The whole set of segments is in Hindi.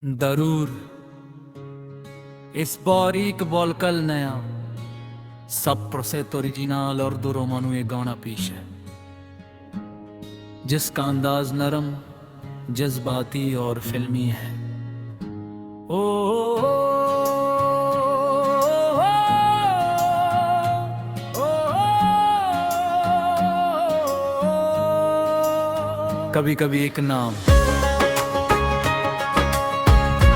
दरूर इस बारीक बोलकल नया सब प्रोसेट ओरिजिनल और दुरोमानु ये गाना पेश है जिसका अंदाज नरम जज्बाती और फिल्मी है। ओ, कभी कभी एक नाम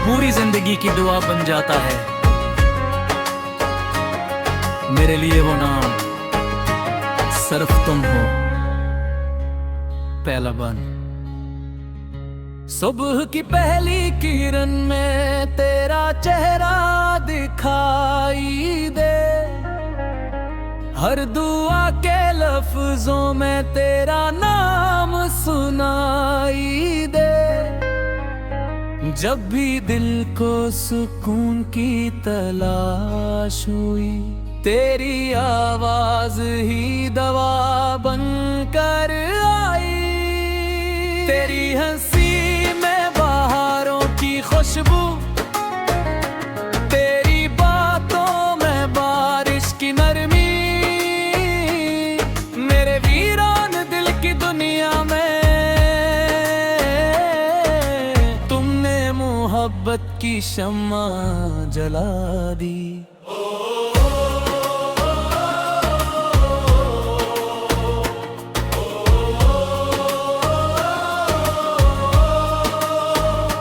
पूरी जिंदगी की दुआ बन जाता है। मेरे लिए वो नाम सिर्फ तुम हो। पहला बन सुबह की पहली किरण में तेरा चेहरा दिखाई दे, हर दुआ के लफ्जों में तेरा नाम सुनाई दे। जब भी दिल को सुकून की तलाश हुई, तेरी आवाज ही दवा बनकर आई। तेरी हंसी में बहारों की खुशबू, तेरी बातों में बारिश की नरमी, मेरे वीरान दिल की दुनिया में मोहब्बत की शम्मा जला दी।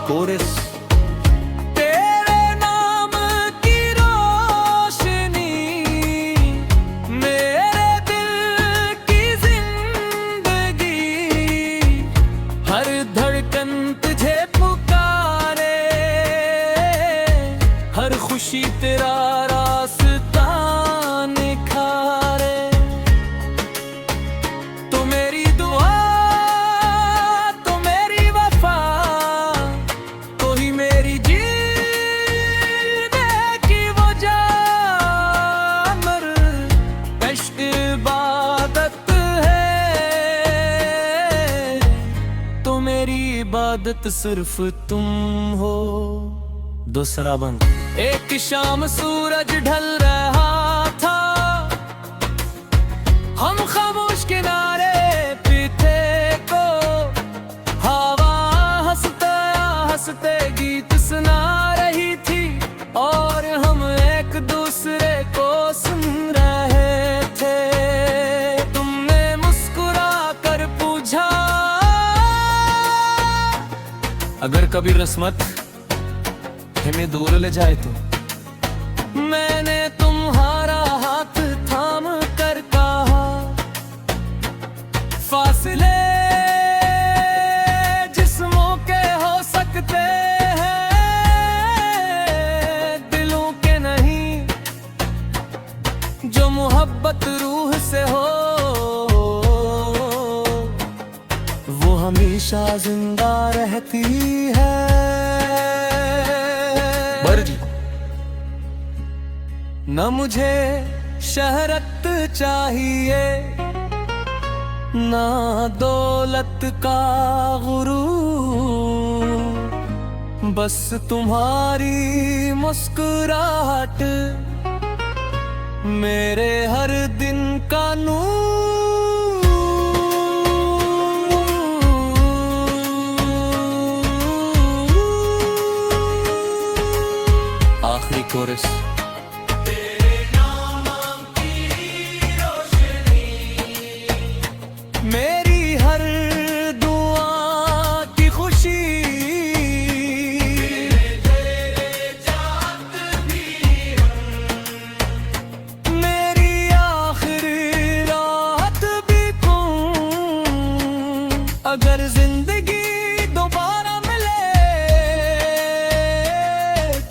कोरस तेरे नाम की रोशनी मेरे दिल की जिंदगी, हर धड़कन तुझे हर खुशी तेरा रास्ता निखारे। तो मेरी दुआ तो मेरी वफा, तो ही मेरी जीने की वजह। मर इश्क इबादत है, तो मेरी इबादत सिर्फ तुम हो। दूसरा बंद एक शाम सूरज ढल रहा था, हम खामोश किनारे पे थे को, हवा हंसते हंसते गीत सुना रही थी और हम एक दूसरे को सुन रहे थे। तुमने मुस्कुरा कर पूछा, अगर कभी किस्मत हमें दूर ले जाए तो। मैंने तुम्हारा हाथ थाम कर कहा, फासले जिस्मों के हो सकते हैं, दिलों के नहीं। जो मोहब्बत रूह से हो वो हमेशा जिंदा रहती है। न मुझे शहरत चाहिए, ना दौलत का गुरूर, बस तुम्हारी मुस्कुराहट मेरे हर दिन का नूर। आखिरी कोरस मेरी हर दुआ की खुशी, मेरी आखिरी रात भी तुम। अगर जिंदगी दोबारा मिले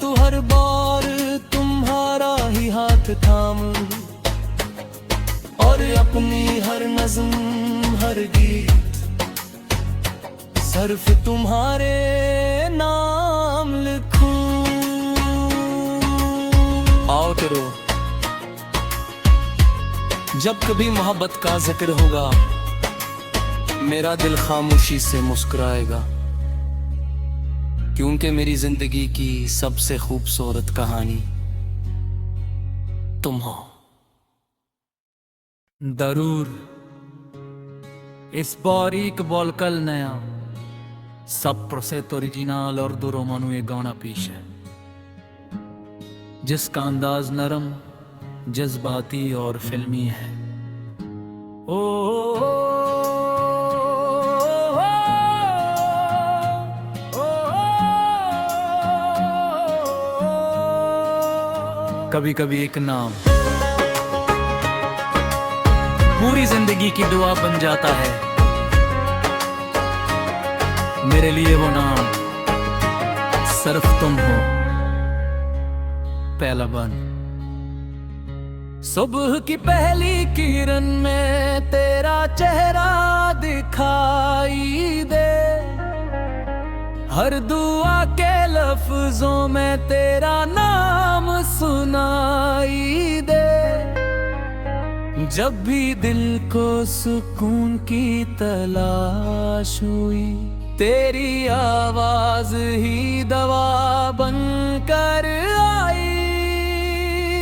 तो हर बार तुम्हारा ही हाथ थामूं, और अपनी हर नज़्म हर गीत सिर्फ तुम्हारे नाम लिखूं। आओ करो, जब कभी मोहब्बत का जिक्र होगा मेरा दिल खामोशी से मुस्कुराएगा। क्योंकि मेरी जिंदगी की सबसे खूबसूरत कहानी तुम हो। जरूर इस बारीक बोलकल नया सब प्रोसेट ओरिजिनल और दो रोमानू ये गाना पेश है, जिसका अंदाज नरम, जज्बाती और फिल्मी है। ओ कभी कभी एक नाम पूरी जिंदगी की दुआ बन जाता है। मेरे लिए वो नाम सिर्फ तुम हो। पहला बन। सुबह की पहली किरण में तेरा चेहरा दिखाई दे, हर दुआ के लफ्जों में तेरा नाम सुनाई दे। जब भी दिल को सुकून की तलाश हुई, तेरी आवाज ही दवा बनकर आई।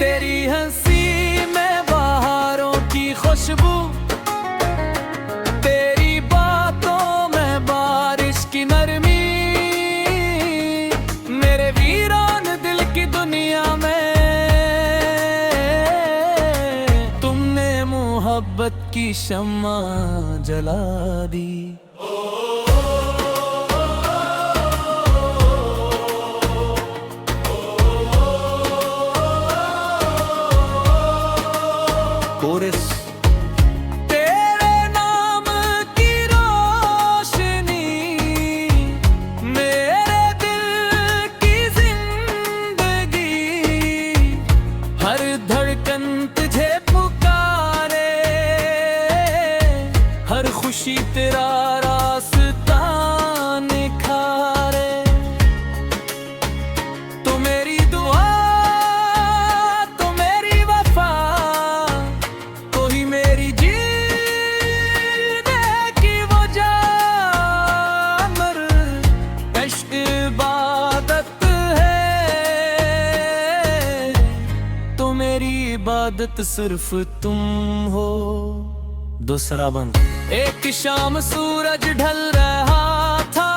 तेरी हंसी में बहारों की खुशबू, तेरी बातों में बारिश की नरमी, मेरे वीरान दिल की दुनिया में तुमने मोहब्बत की शम्मा जला दी। कोरस। तेरे नाम की रोशनी मेरे दिल की जिंदगी, हर धड़कन तुझे पुकारे, हर खुशी तेरा रास्ता निखारे। तो मेरी दुआ, तो मेरी वफा, कोई मेरी जीने की वजह। मर इश्क इबादत है, तो मेरी इबादत सिर्फ तुम हो। दूसरा बंद। एक शाम सूरज ढल रहा था,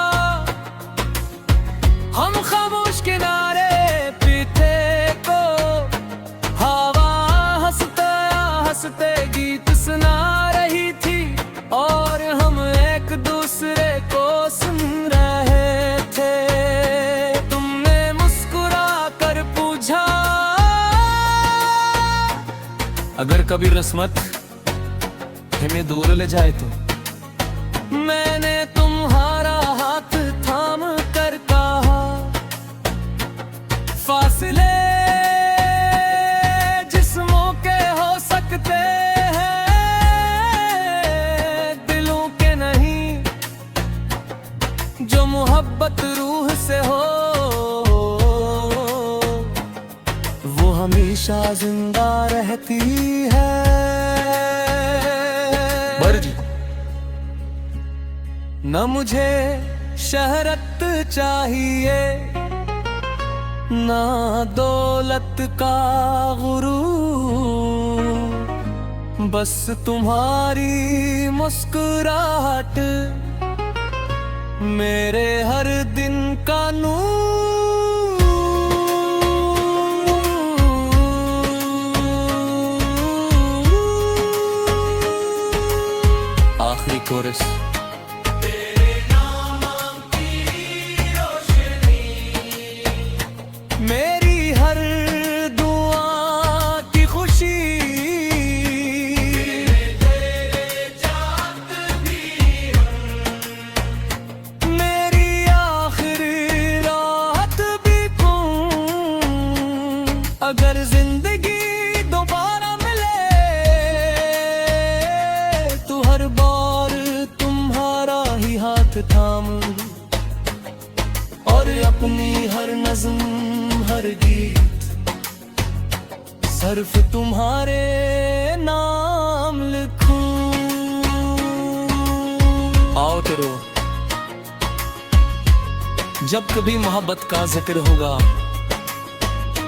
हम खामोश किनारे पे थे को, हवा हंसते गीत सुना रही थी, और हम एक दूसरे को सुन रहे थे। तुमने मुस्कुरा कर पूछा, अगर कभी किस्मत हमें दूर ले जाए तो। मैंने तुम्हारा हाथ थाम कर कहा, फासले जिस्मों के हो सकते हैं, दिलों के नहीं। जो मोहब्बत रूह से हो, वो हमेशा जिंदा रहती है। न मुझे शहरत चाहिए, ना दौलत का गुरूर, बस तुम्हारी मुस्कुराहट मेरे हर दिन का नूर। आखिरी कोरस। मेरी हर दुआ की खुशी, मेरी आखिरी रात भी तुम। अगर जिंदगी दोबारा मिले, तो हर बार तुम्हारा ही हाथ थाम, और अपनी हर नज़्म हर गीत सिर्फ तुम्हारे नाम लिखूं। आओ तेरो जब कभी मोहब्बत का जिक्र होगा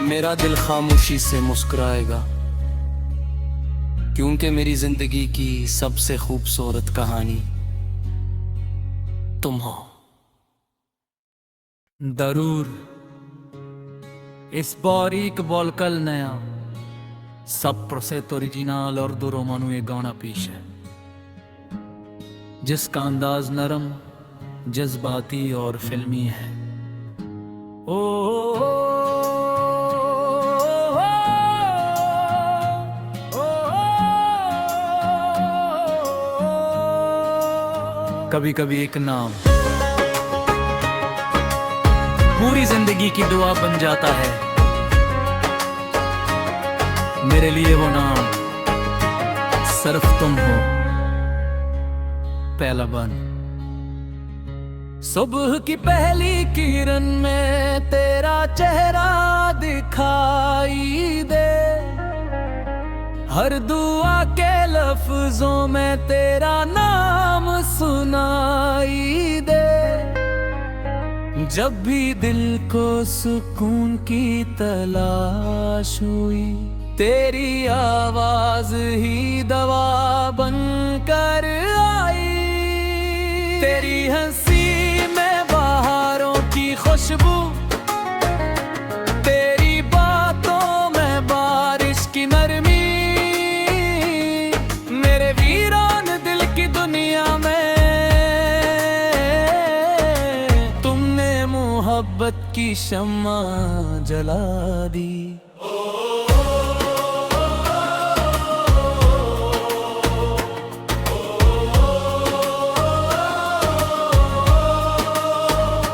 मेरा दिल खामोशी से मुस्कुराएगा, क्योंकि मेरी जिंदगी की सबसे खूबसूरत कहानी तुम हो। जरूर इस बारीक बोलकल नया सब प्रोसेट ओरिजिनल और दो रोमानू ये गाना पेश है, जिसका अंदाज नरम, जज्बाती और फिल्मी है। ओ, ओ, कभी कभी एक नाम पूरी जिंदगी की दुआ बन जाता है। मेरे लिए वो नाम सिर्फ तुम हो। पहला बन। सुबह की पहली किरण में तेरा चेहरा दिखाई दे, हर दुआ के लफ्जों में तेरा नाम सुनाई दे। जब भी दिल को सुकून की तलाश हुई, तेरी आवाज ही दवा बनकर आई। तेरी हंसी में बहारों की खुशबू, तेरी बातों में बारिश की नरमी, मेरे वीरान दिल की दुनिया में तुमने मोहब्बत की शम्मा जला दी।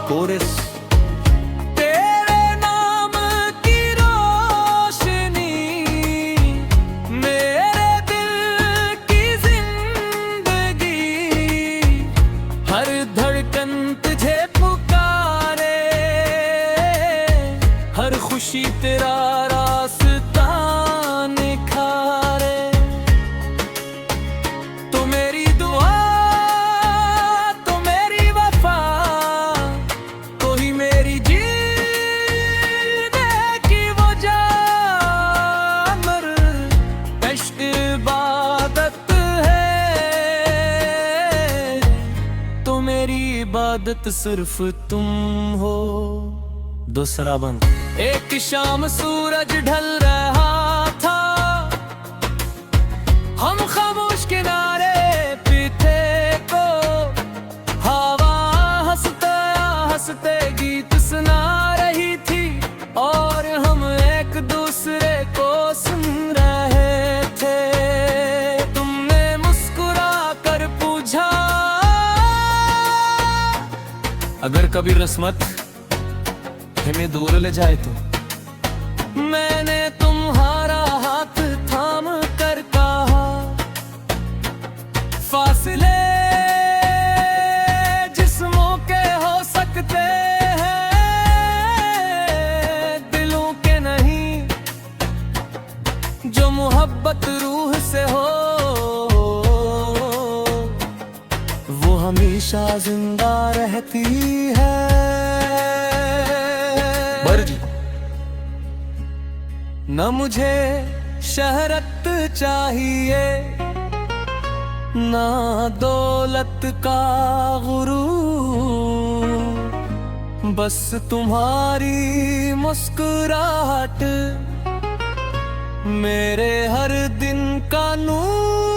कोरस। तेरे नाम की रोशनी मेरे दिल की जिंदगी, हर धड़कन तुझे पुकारे, हर खुशी तेरा रास्ता निखारे। तो मेरी दुआ, तो मेरी वफा, मेरी जीने की वजह मर इश्क इबादत है। तो मेरी इबादत सिर्फ तुम हो। दूसरा बंद। एक शाम सूरज ढल रहा था, हम खामोश किनारे पे थे को, हवा हंसते गीत सुना रही थी, और हम एक दूसरे को सुन रहे थे। तुमने मुस्कुरा कर पूछा, अगर कभी किस्मत हमें दूर ले जाए तो। मैंने तुम्हारा हाथ थाम कर कहा, फासले जिस्मों के हो सकते हैं, दिलों के नहीं। जो मोहब्बत रूह से हो वो हमेशा जिंदा रहती है। बर्जी। न मुझे शहरत चाहिए, ना दौलत का गुरूर, बस तुम्हारी मुस्कुराहट मेरे हर दिन का नूर।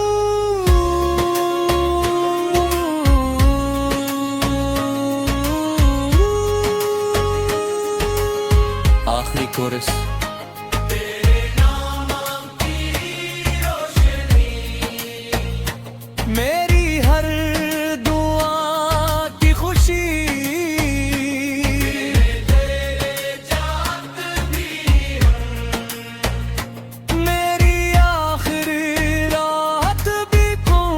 आखिरी कोरस। मेरी हर दुआ की खुशी, मेरी आखिरी रात भी तुम।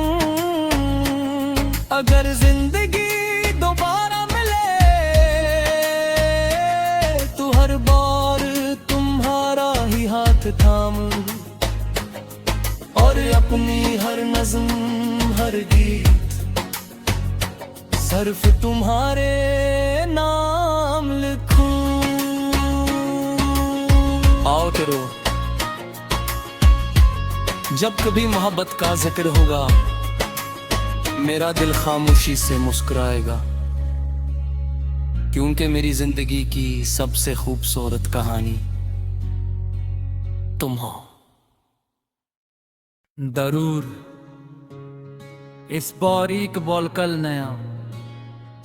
अगर जिंदगी दोबारा मिले तो हर बार तुम्हारा ही हाथ थामूं, और अपनी हर नज़्म हर गीत सिर्फ तुम्हारे नाम गाओते रहो। जब कभी मोहब्बत का जिक्र होगा मेरा दिल खामोशी से मुस्कुराएगा, क्योंकि मेरी जिंदगी की सबसे खूबसूरत कहानी तुम हो। जरूर इस बारीक बोलकल नया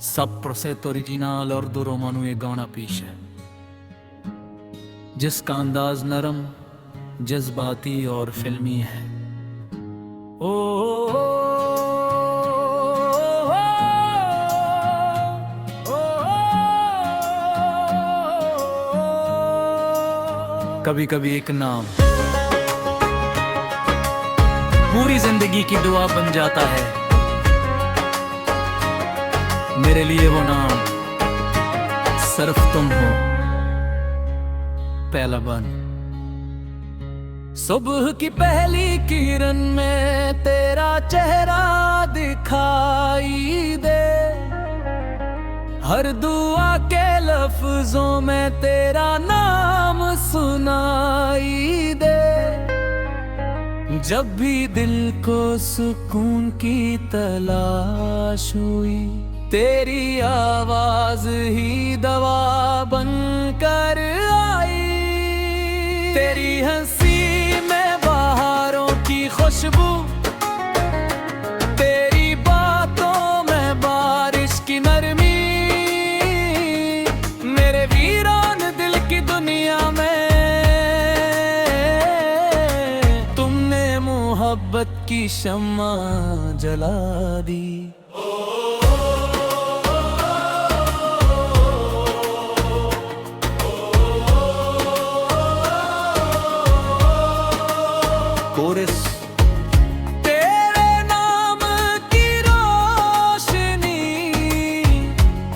सब प्रोसेट ओरिजिनल और दो रोमानू ये गाना पेश है, जिसका अंदाज नरम, जज्बाती और फिल्मी है। ओ कभी कभी एक नाम पूरी जिंदगी की दुआ बन जाता है। मेरे लिए वो नाम सिर्फ तुम हो। पहला बन। सुबह की पहली किरण में तेरा चेहरा दिखाई दे, हर दुआ के लफ्जों में तेरा नाम सुनाई दे। जब भी दिल को सुकून की तलाश हुई, तेरी आवाज ही दवा बनकर आई। तेरी हंसी में बहारों की खुशबू, तेरी बातों में बारिश की नरमी, मेरे वीरान दिल की दुनिया में तुमने मोहब्बत की शम्मा जला दी। कोरस। तेरे नाम की रोशनी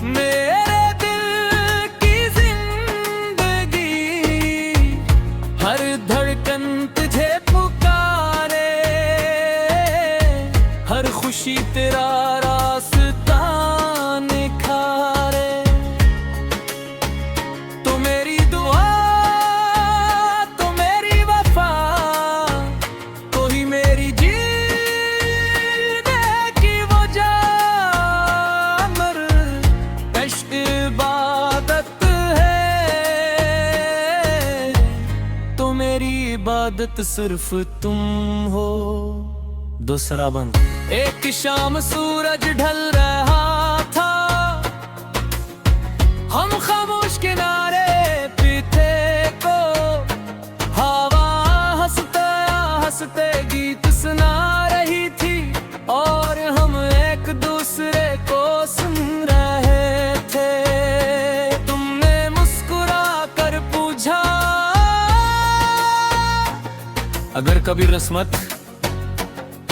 मेरे दिल की जिंदगी, हर धड़कन तुझे पुकारे, हर खुशी तेरा रास्ता निखारे। तो मेरी दुआ, तो मेरी वफा, तो ही मेरी जीने की वजह। अमर इश्क इबादत है, तो मेरी इबादत सिर्फ तुम हो। दूसरा बंद। एक शाम सूरज ढल रहा था, हम खामोश किनारे पे थे को, हवा हंसते हंसते गीत सुना रही थी, और हम एक दूसरे को सुन रहे थे। तुमने मुस्कुरा कर पूछा, अगर कभी किस्मत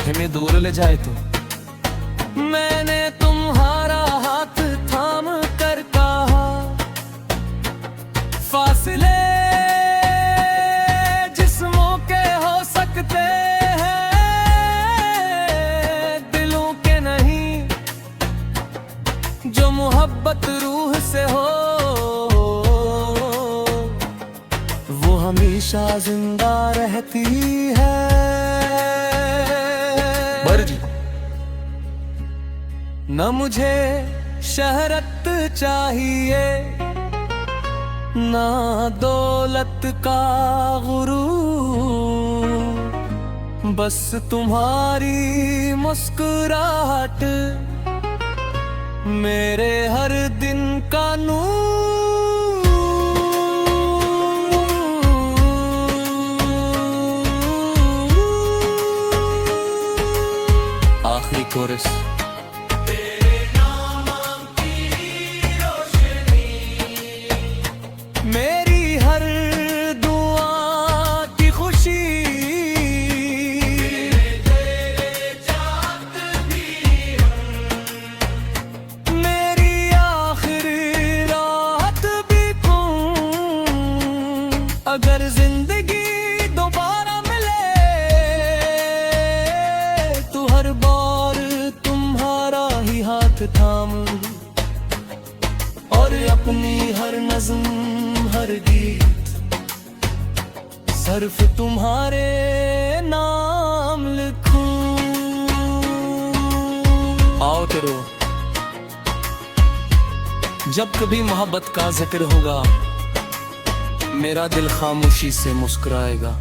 हमें दूर ले जाए तो। मैंने तुम्हारा हाथ थाम कर कहा, फासले जिस्मों के हो सकते हैं, दिलों के नहीं। जो मोहब्बत रूह से हो, वो हमेशा जिंदा रहती है। न मुझे शहरत चाहिए, ना दौलत का गुरूर, बस तुम्हारी मुस्कुराहट मेरे हर दिन का नूर। आखिरी कोरस। मेरी हर दुआ की खुशी, मेरी आखिरी रात भी तुम। अगर जिंदगी दोबारा मिले, तो हर बार तुम्हारा ही हाथ थाम, और अपनी हर नज़्म, हर हर्फ तुम्हारे नाम लिखूं। आओ तेरो जब कभी मोहब्बत का जिक्र होगा, मेरा दिल खामोशी से मुस्कुराएगा,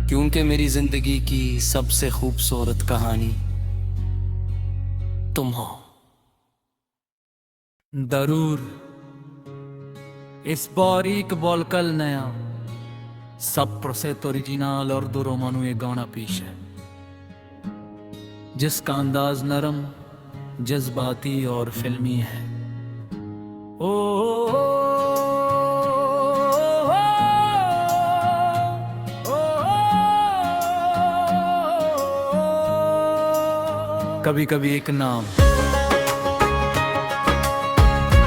क्योंकि मेरी जिंदगी की सबसे खूबसूरत कहानी तुम हो। जरूर इस बारीक बोलकल नया सब प्रोसेट ओरिजिनल और दो रोमानू ये गाना पेश है, जिसका अंदाज नरम, जज्बाती और फिल्मी है। कभी कभी एक नाम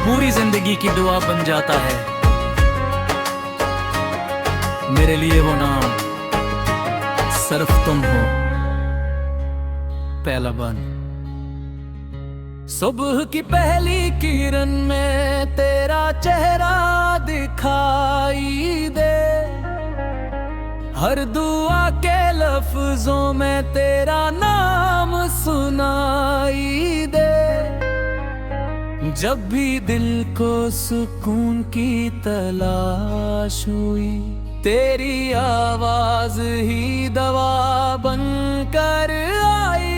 पूरी जिंदगी की दुआ बन जाता है। मेरे लिए वो नाम सिर्फ तुम हो। पहला बन। सुबह की पहली किरण में तेरा चेहरा दिखाई दे, हर दुआ के लफ्जों में तेरा नाम सुनाई दे। जब भी दिल को सुकून की तलाश हुई, तेरी आवाज ही दवा बनकर आई।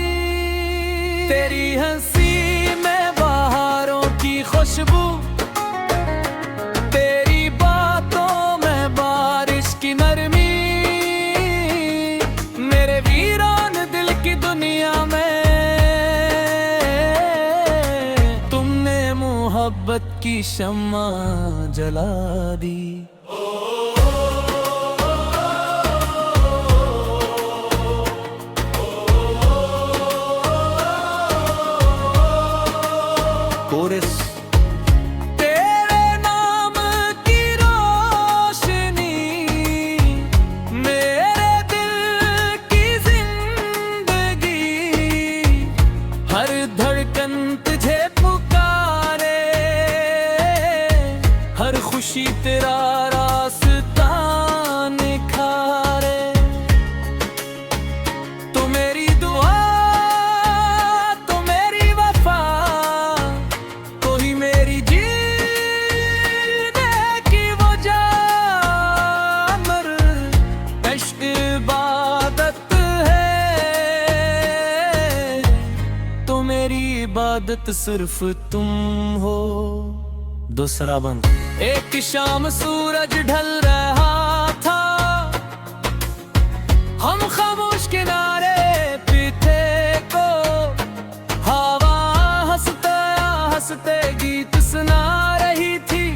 तेरी हंसी में बहारों की खुशबू, तेरी बातों में बारिश की नरमी, मेरे वीरान दिल की दुनिया में तुमने मोहब्बत की शम्मा जला दी। कोरस। तेरे नाम की रोशनी मेरे दिल की जिंदगी, हर धड़कन तुझे पुकारे, हर खुशी तेरा रास्ता निखारे। तो मेरी दुआ, तो मेरी वफा, मेरी जीने की वजह, इश्क इबादत है, तो मेरी इबादत सिर्फ तुम हो। दूसरा बंद। एक शाम सूरज ढल रहा था, हम खामोश किनारे पे थे को, हवा हंसते गीत सुना रही थी,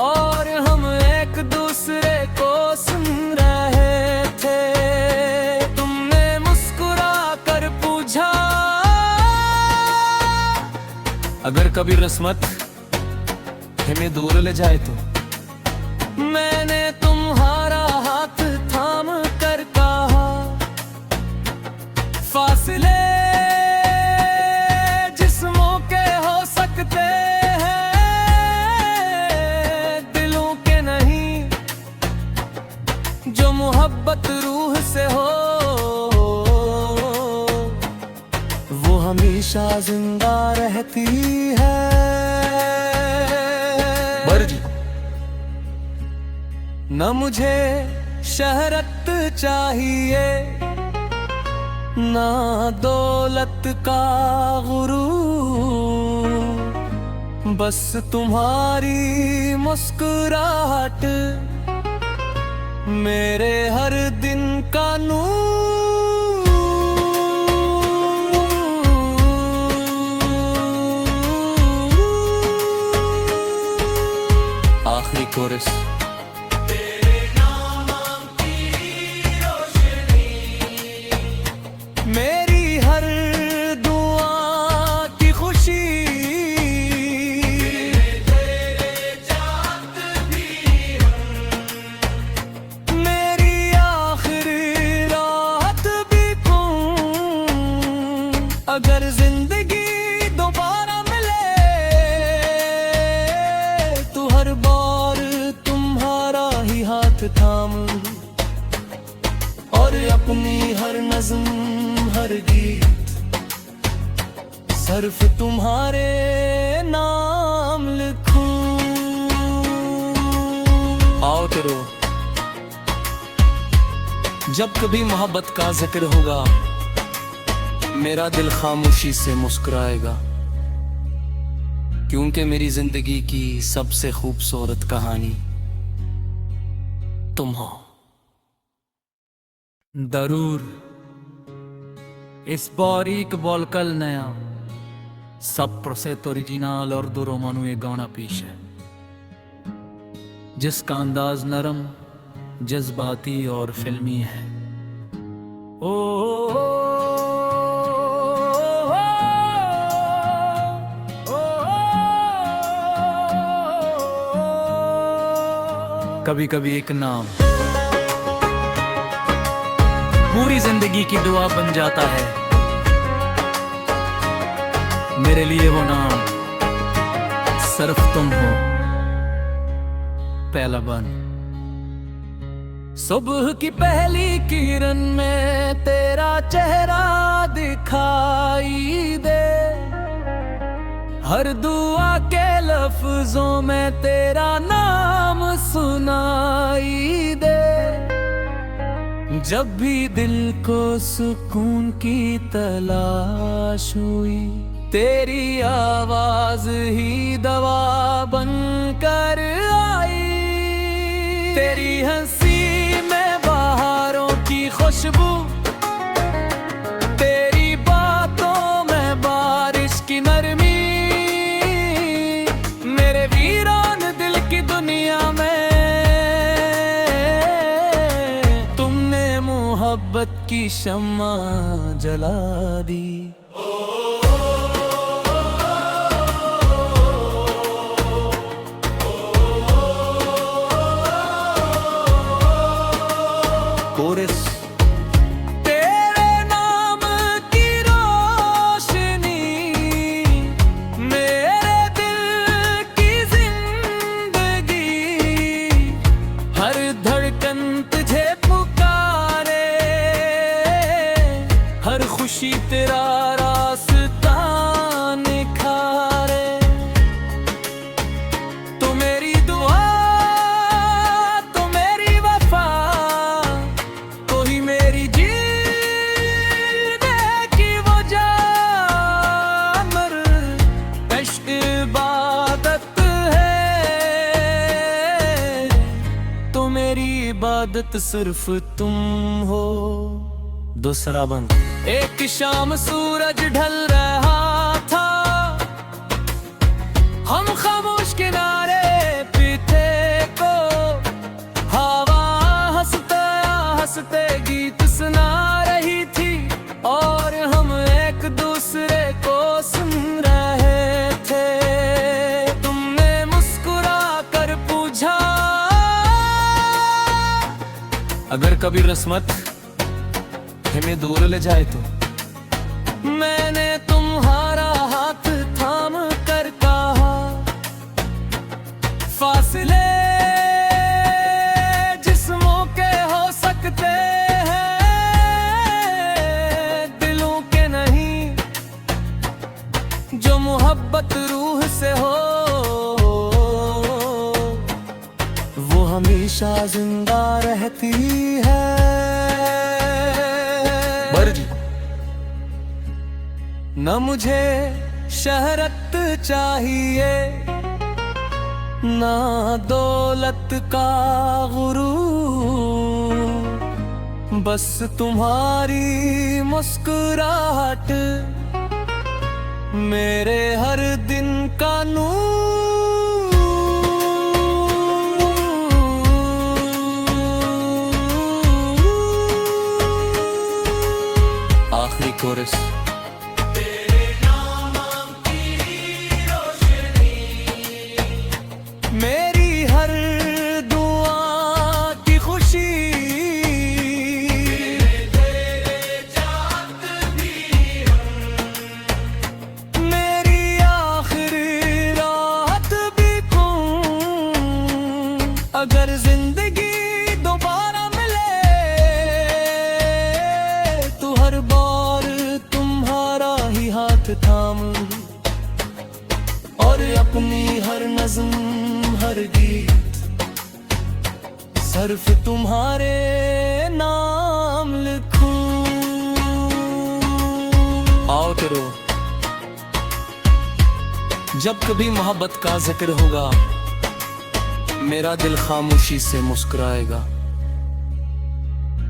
और हम एक दूसरे को सुन रहे थे। तुमने मुस्कुरा कर पूछा, अगर कभी किस्मत हमें दूर ले जाए तो। मैंने तुम्हारा हाथ थाम कर कहा, फासले जिस्मों के हो सकते हैं, दिलों के नहीं, जो मोहब्बत रूह से हो वो हमेशा जिंदा रहती है। न मुझे शहरत चाहिए, ना दौलत का गुरूर, बस तुम्हारी मुस्कुराहट मेरे हर दिन का नूर। आखिरी कोरस। मेरी हर दुआ की खुशी, मेरी आखिरी रात भी तुम। अगर जिंदगी दोबारा मिले तो हर बार तुम अपनी हर नज़्म हर गीत सिर्फ तुम्हारे नाम लिखूं। आओ तेरो जब कभी मोहब्बत का जिक्र होगा, मेरा दिल खामोशी से मुस्कुराएगा, क्योंकि मेरी जिंदगी की सबसे खूबसूरत कहानी तुम हो। जरूर इस बारीक बोलकल नया सब प्रोसेस ओरिजिनल और दो रोमानू ये गाना पेश है, जिसका अंदाज नरम, जज्बाती और फिल्मी है। ओ, ओ, कभी कभी एक नाम पूरी जिंदगी की दुआ बन जाता है। मेरे लिए वो नाम सिर्फ तुम हो। पहला बन। सुबह की पहली किरण में तेरा चेहरा दिखाई दे, हर दुआ के लफ्जों में तेरा नाम सुनाई दे। जब भी दिल को सुकून की तलाश हुई, तेरी आवाज ही दवा बनकर आई। तेरी हंसी में बहारों की खुशबू, तेरी बातों में बारिश की नरमी, मेरे वीरान दिल की दुनिया में तुमने मोहब्बत की शम्मा जला दी। कोरस। तेरे नाम की रोशनी मेरे दिल की जिंदगी, हर धड़कन तुझे पुकारे, हर खुशी तेरा रास्ता निखारे। तो मेरी दुआ, तो मेरी वफा, तो ही मेरी जीने की वजह। मर इश्क इबादत है, तो मेरी इबादत सिर्फ तुम हो। दूसरा बंद। एक शाम सूरज ढल रहा था, हम खामोश किनारे पे थे को, हवा हंसते हंसते गीत सुना रही थी, और हम एक दूसरे को सुन रहे थे। तुमने मुस्कुरा कर पूछा, अगर कभी किस्मत हमें दूर ले जाए तो। मैंने तुम्हारा हाथ थाम कर कहा, फासले जिस्मों के हो सकते हैं, दिलों के नहीं। जो मोहब्बत रूह से हो, वो हमेशा जिंदा रहती है। न मुझे शहरत चाहिए, ना दौलत का गुरूर, बस तुम्हारी मुस्कुराहट मेरे हर दिन का नूर। आखिरी कोरस। मेरी हर दुआ की खुशी, मेरी आखिरी रात भी तुम। अगर जिंदगी दोबारा मिले नज्म हर गीत सिर्फ तुम्हारे नाम लिखूं। आओ करो, जब कभी मोहब्बत का जिक्र होगा मेरा दिल खामोशी से मुस्कुराएगा,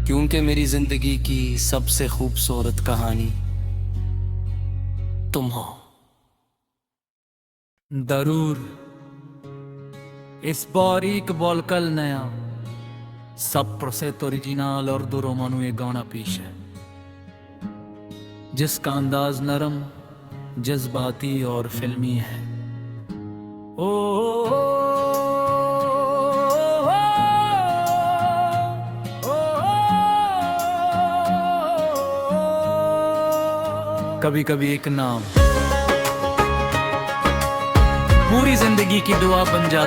क्योंकि मेरी जिंदगी की सबसे खूबसूरत कहानी तुम हो। जरूर इस बारीक बोलकल नया सब प्रोसेट ओरिजिनल और दो रोमानू ये गाना पेश है, जिसका अंदाज नरम, जज्बाती और फिल्मी है। ओ कभी कभी एक नाम पूरी जिंदगी की दुआ बन जाता।